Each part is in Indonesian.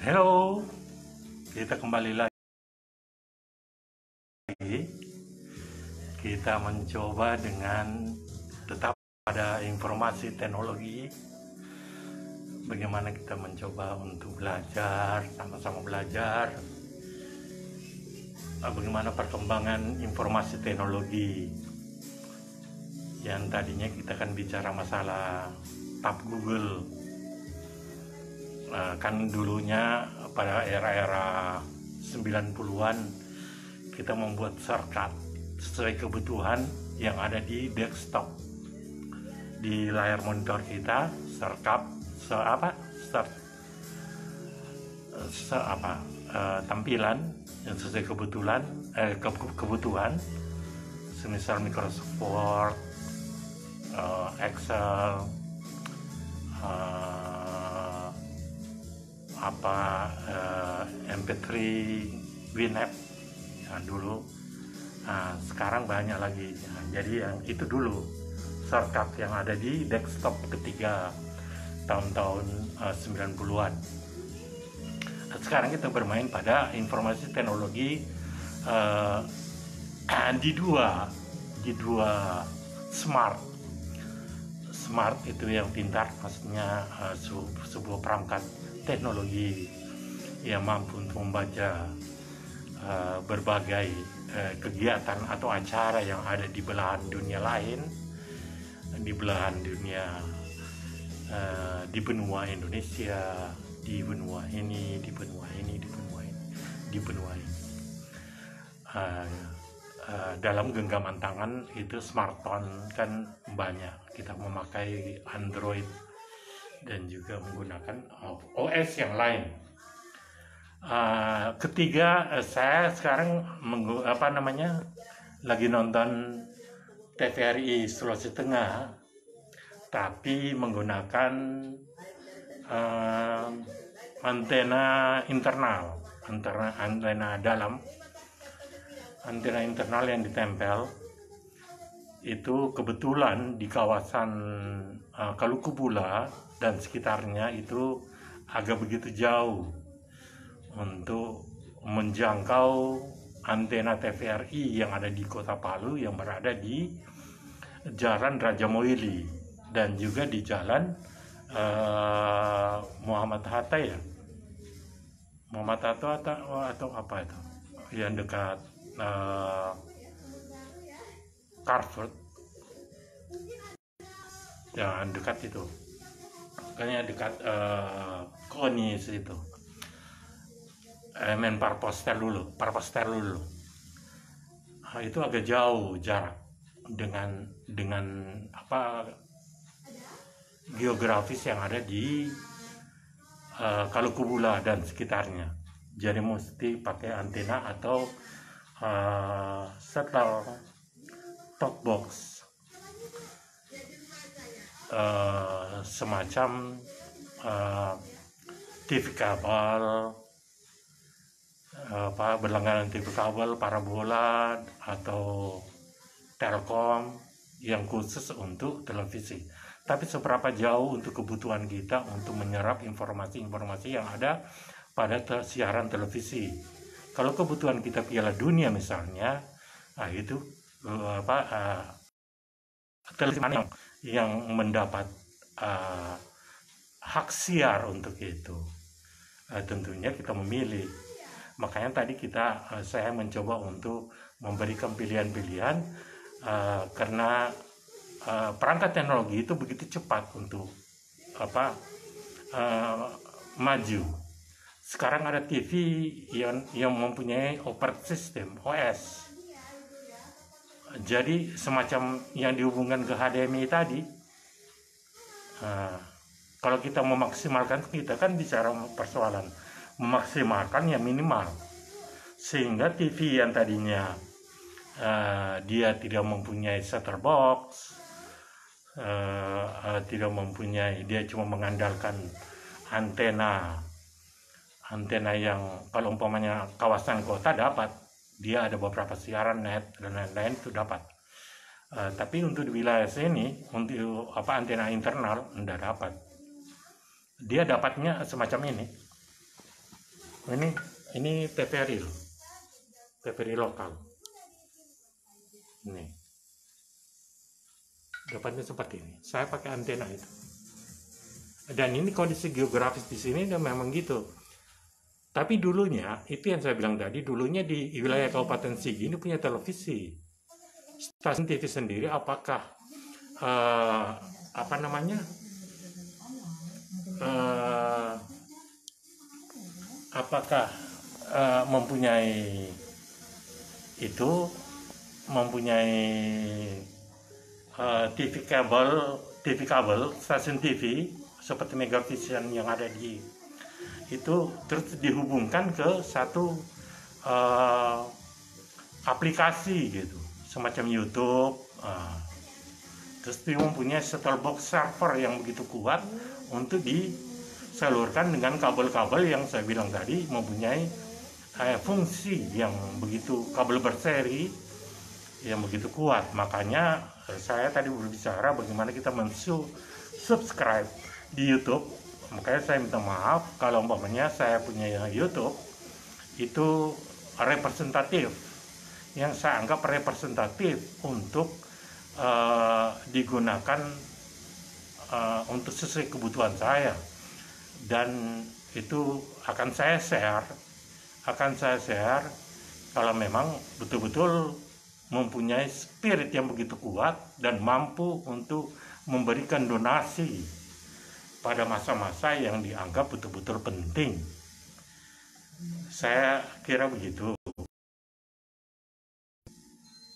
Halo, kita kembali lagi. Kita mencoba dengan tetap pada informasi teknologi. Bagaimana kita mencoba untuk belajar, sama-sama belajar. Bagaimana perkembangan informasi teknologi. Yang tadinya kita kan bicara masalah tab Google. Kan dulunya pada era-era 90-an kita membuat shortcut sesuai kebutuhan yang ada di desktop, di layar monitor kita, shortcut tampilan yang sesuai kebutuhan, semisal Microsoft Word, Excel, MP3, WinApp dulu. Sekarang banyak lagi. Jadi yang itu dulu shortcut yang ada di desktop ketika tahun-tahun 90-an. Sekarang kita bermain pada informasi teknologi di dua smart itu yang pintar, maksudnya sebuah perangkat teknologi yang mampu untuk membaca berbagai kegiatan atau acara yang ada di belahan dunia lain, di belahan dunia, di benua Indonesia, di benua ini, di benua ini, di benua ini, di benua ini. Dalam genggaman tangan itu smartphone kan banyak, kita memakai Android dan juga menggunakan OS yang lain. Ketiga, saya sekarang lagi nonton TVRI Sulawesi Tengah, tapi menggunakan antena internal, antena dalam, antena internal yang ditempel. Itu kebetulan di kawasan Kalukubula dan sekitarnya itu agak begitu jauh untuk menjangkau antena TVRI yang ada di Kota Palu, yang berada di Jalan Raja Moili dan juga di Jalan Muhammad Hatta, ya, Muhammad Hatta atau apa itu yang dekat Carrefour, yang dekat itu, kayaknya dekat Konis itu, Parposter dulu. Itu agak jauh jarak dengan geografis yang ada di Kalukubula dan sekitarnya. Jadi mesti pakai antena atau set-top box, semacam TV kabel, berlangganan TV kabel, parabola atau Telkom yang khusus untuk televisi. Tapi seberapa jauh untuk kebutuhan kita untuk menyerap informasi-informasi yang ada pada siaran televisi. Kalau kebutuhan kita Piala Dunia misalnya, itu televisi yang mendapat hak siar untuk itu. Tentunya kita memilih. Makanya tadi saya mencoba untuk memberikan pilihan-pilihan, karena perangkat teknologi itu begitu cepat untuk maju. Sekarang ada TV yang mempunyai operating system OS. Jadi semacam yang dihubungkan ke HDMI tadi. Kalau kita memaksimalkan, kita kan bicara persoalan memaksimalkan yang minimal, sehingga TV yang tadinya dia tidak mempunyai set-top box, dia cuma mengandalkan antena yang kalau umpamanya kawasan kota dapat, dia ada beberapa siaran net dan lain-lain itu dapat. Tapi untuk di wilayah sini, untuk antena internal tidak dapat. Dia dapatnya semacam ini. Ini TVRI lokal. Ini dapatnya seperti ini. Saya pakai antena itu. Dan ini kondisi geografis di sini dan memang gitu. Tapi dulunya, itu yang saya bilang tadi, dulunya di wilayah Kabupaten Sigi ini punya televisi, stasiun TV sendiri. Apakah apa namanya? Apakah mempunyai itu, mempunyai TV kabel, stasiun TV seperti Megavision yang ada di itu, terus dihubungkan ke satu aplikasi gitu, semacam YouTube. Terus dia mempunyai set-top box server yang begitu kuat untuk disalurkan dengan kabel-kabel yang saya bilang tadi, mempunyai fungsi yang begitu, kabel berseri yang begitu kuat. Makanya saya tadi berbicara bagaimana kita subscribe di YouTube. Makanya saya minta maaf kalau umpamanya saya punya YouTube itu representatif, yang saya anggap representatif untuk digunakan untuk sesuai kebutuhan saya, dan itu akan saya share kalau memang betul-betul mempunyai spirit yang begitu kuat dan mampu untuk memberikan donasi pada masa-masa yang dianggap betul-betul penting. Saya kira begitu.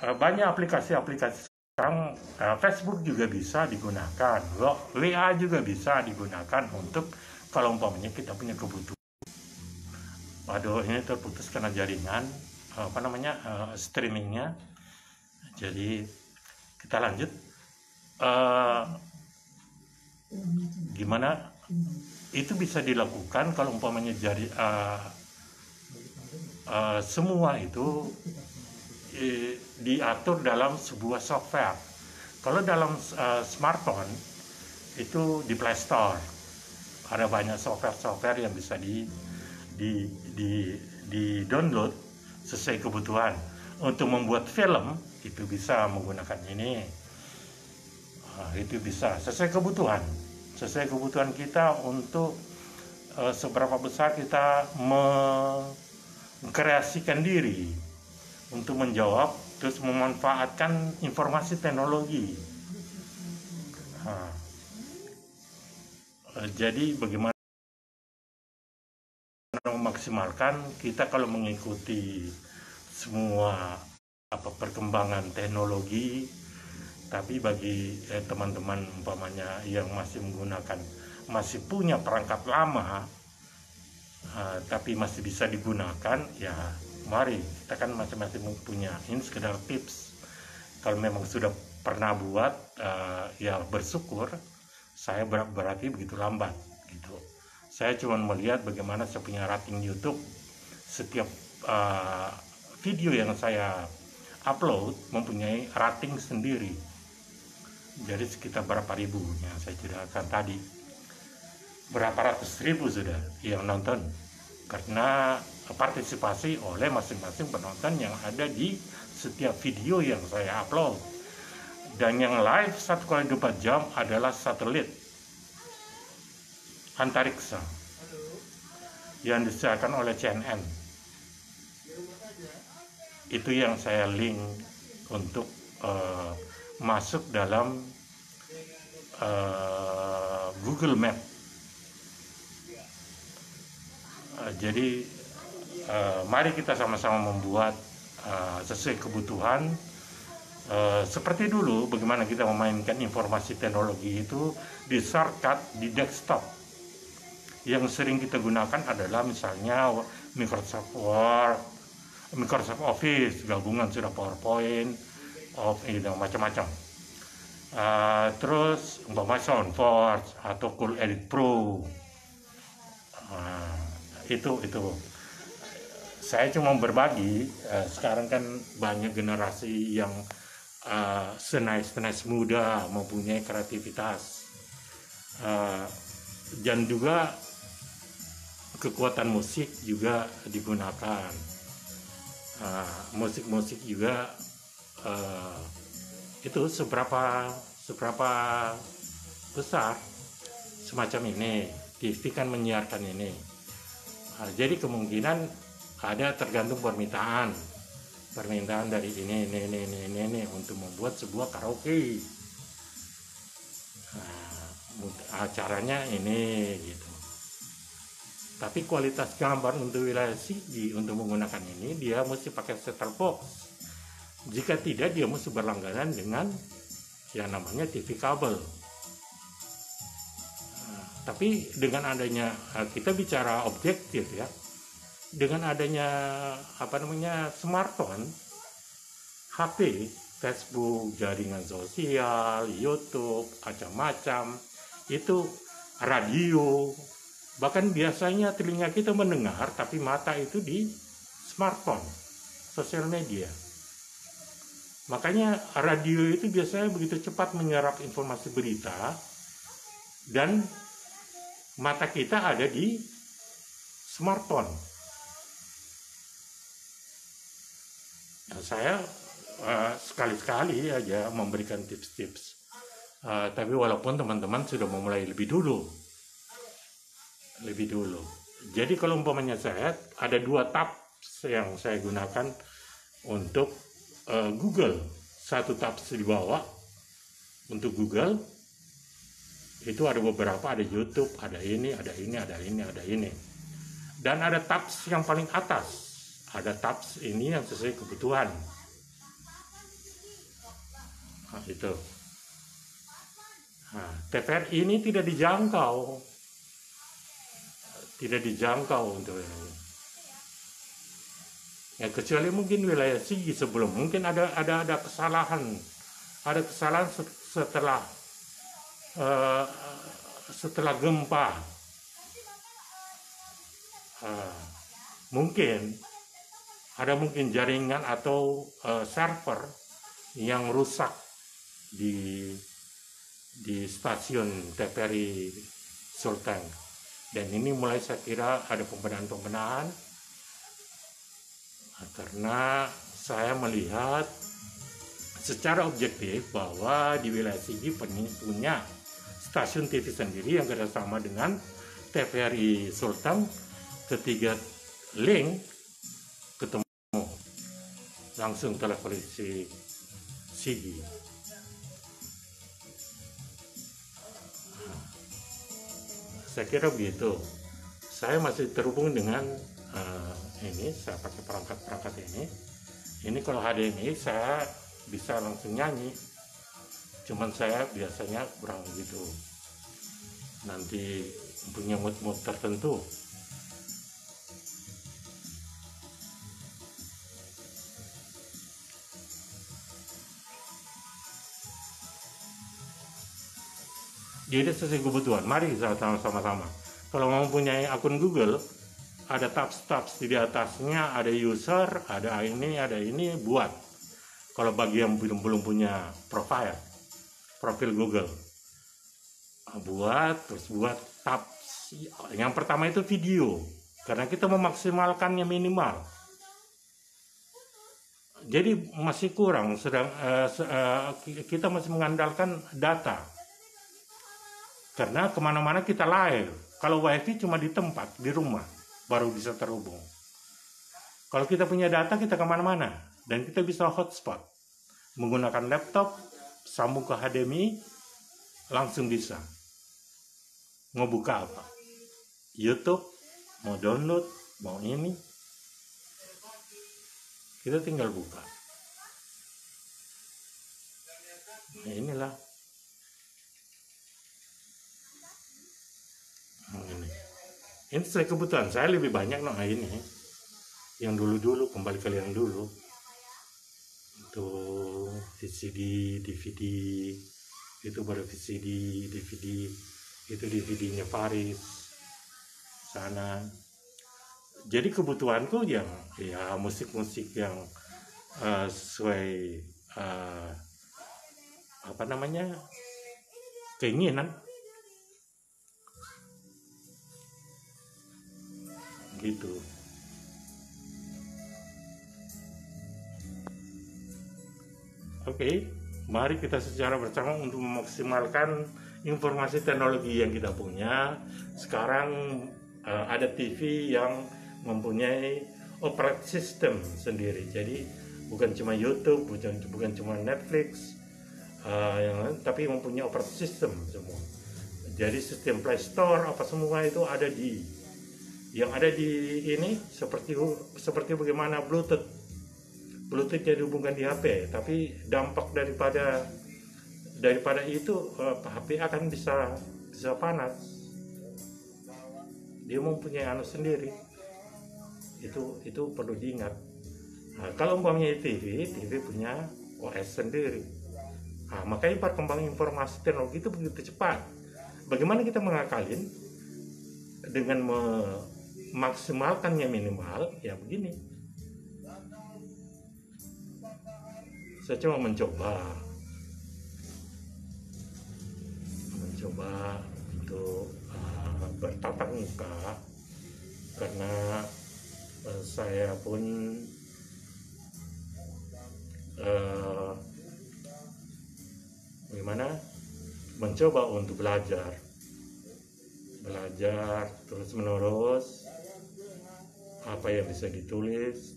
Banyak aplikasi-aplikasi sekarang, Facebook juga bisa digunakan, WA juga bisa digunakan untuk kalau umpamanya kita punya kebutuhan. Waduh, ini terputus karena jaringan streamingnya. Jadi kita lanjut. Gimana itu bisa dilakukan kalau umpamanya semua itu diatur dalam sebuah software. Kalau dalam smartphone itu di Play Store ada banyak software yang bisa di download sesuai kebutuhan. Untuk membuat film itu bisa menggunakan ini. Itu bisa sesuai kebutuhan kita untuk seberapa besar kita mengkreasikan diri untuk menjawab, terus memanfaatkan informasi teknologi. Jadi bagaimana memaksimalkan kita kalau mengikuti semua perkembangan teknologi, tapi bagi teman-teman umpamanya yang masih punya perangkat lama, tapi masih bisa digunakan, ya mari, kita kan masing-masing punya. Ini sekedar tips. Kalau memang sudah pernah buat, ya bersyukur. Saya berarti begitu lambat gitu. Saya cuma melihat bagaimana saya punya rating YouTube. Setiap video yang saya upload mempunyai rating sendiri. Jadi sekitar berapa ribu yang saya ceritakan tadi. Berapa ratus ribu sudah yang nonton, karena partisipasi oleh masing-masing penonton yang ada di setiap video yang saya upload. Dan yang live 1 kali 24 jam adalah satelit antariksa yang disediakan oleh CNN. Itu yang saya link untuk masuk dalam Google Map. Jadi mari kita sama-sama membuat sesuai kebutuhan. Seperti dulu, bagaimana kita memainkan informasi teknologi itu di shortcut di desktop. Yang sering kita gunakan adalah misalnya Microsoft Word, Microsoft Office, gabungan sudah PowerPoint, macam-macam. Terus umpamanya SoundForge atau Cool Edit Pro. Itu saya cuma berbagi. Sekarang kan banyak generasi yang senaif muda, mempunyai kreativitas, dan juga kekuatan musik juga digunakan. Musik-musik juga itu seberapa besar semacam ini, TV kan menyiarkan ini. Jadi kemungkinan ada tergantung permintaan dari ini untuk membuat sebuah karaoke. Acaranya ini gitu. Tapi kualitas gambar untuk wilayah Sigi untuk menggunakan ini dia mesti pakai set-top box. Jika tidak dia mesti berlangganan dengan yang namanya TV kabel. Tapi dengan adanya kita bicara objektif ya, dengan adanya smartphone, HP, Facebook, jaringan sosial, YouTube, macam-macam, itu radio, bahkan biasanya telinga kita mendengar tapi mata itu di smartphone, sosial media. Makanya radio itu biasanya begitu cepat menyerap informasi berita dan mata kita ada di smartphone. Saya sekali-sekali aja memberikan tips-tips, tapi walaupun teman-teman sudah memulai lebih dulu. Jadi kalau umpamanya saya ada 2 tabs yang saya gunakan untuk Google. 1 tabs di bawah untuk Google, itu ada beberapa, ada YouTube, ada ini. Dan ada tabs yang paling atas, ada tabs ini yang sesuai kebutuhan. Itu. TVRI ini tidak dijangkau untuk ini. Ya, kecuali mungkin wilayah Sigi sebelum, mungkin ada kesalahan setelah gempa. Mungkin jaringan atau server yang rusak di stasiun TVRI Sulteng, dan ini mulai saya kira ada pembenahan karena saya melihat secara objektif bahwa di wilayah Sigi punya stasiun TV sendiri yang kerjasama dengan TVRI Sulteng. Ketiga link ketemu langsung televisi Sigi. Saya kira begitu. Saya masih terhubung dengan ini, saya pakai perangkat ini. Ini kalau HDMI saya bisa langsung nyanyi. Cuman saya biasanya kurang gitu. Nanti punya mood tertentu. Jadi sesuai kebutuhan. Mari kita sama-sama. Kalau mau mempunyai akun Google, ada tabs di atasnya, ada user, ada ini buat. Kalau bagi yang belum punya profil Google, buat tabs. Yang pertama itu video, karena kita memaksimalkannya minimal. Jadi masih kurang, kita masih mengandalkan data. Karena kemana-mana kita live. Kalau wifi cuma di tempat, di rumah, baru bisa terhubung. Kalau kita punya data, kita kemana-mana. Dan kita bisa hotspot. Menggunakan laptop, sambung ke HDMI, langsung bisa. Mau buka apa? YouTube, mau download, mau ini. Kita tinggal buka. Nah, inilah. Ini sesuai kebutuhan. Saya lebih banyak ini. Yang dulu kembali ke yang dulu. Untuk VCD, DVD, itu baru VCD, DVD, itu DVD-nya Faris sana. Jadi kebutuhanku ya musik-musik yang sesuai keinginan. begitu. Oke, mari kita secara bersama untuk memaksimalkan informasi teknologi yang kita punya. Sekarang ada TV yang mempunyai operating system sendiri, jadi bukan cuma YouTube, bukan cuma Netflix, tapi mempunyai operating system semua. Jadi sistem Play Store apa semua itu ada yang ada di ini, seperti bagaimana Bluetooth yang dihubungkan di HP, tapi dampak daripada itu HP akan bisa panas. Dia mempunyai anu sendiri. Itu perlu diingat. Nah, kalau umpamanya TV punya OS sendiri. Nah, makanya perkembangan informasi teknologi itu begitu cepat. Bagaimana kita mengakalin dengan memaksimalkannya minimal, ya begini. Saya cuma mencoba untuk bertatap muka, karena saya pun mencoba untuk belajar terus menerus apa yang bisa ditulis,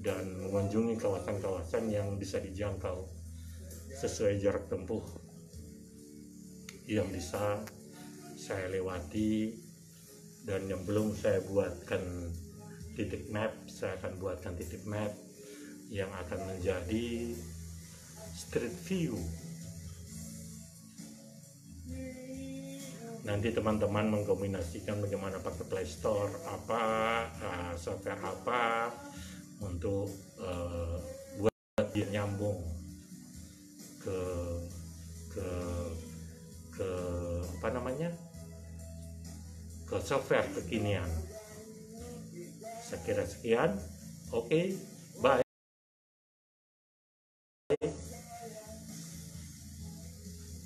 dan mengunjungi kawasan-kawasan yang bisa dijangkau sesuai jarak tempuh yang bisa saya lewati, dan yang belum saya buatkan titik map, saya akan buatkan titik map yang akan menjadi street view. Nanti teman-teman mengkombinasikan bagaimana pakai Play Store software apa untuk buat dia nyambung ke software kekinian. Saya kira sekian. Oke, bye.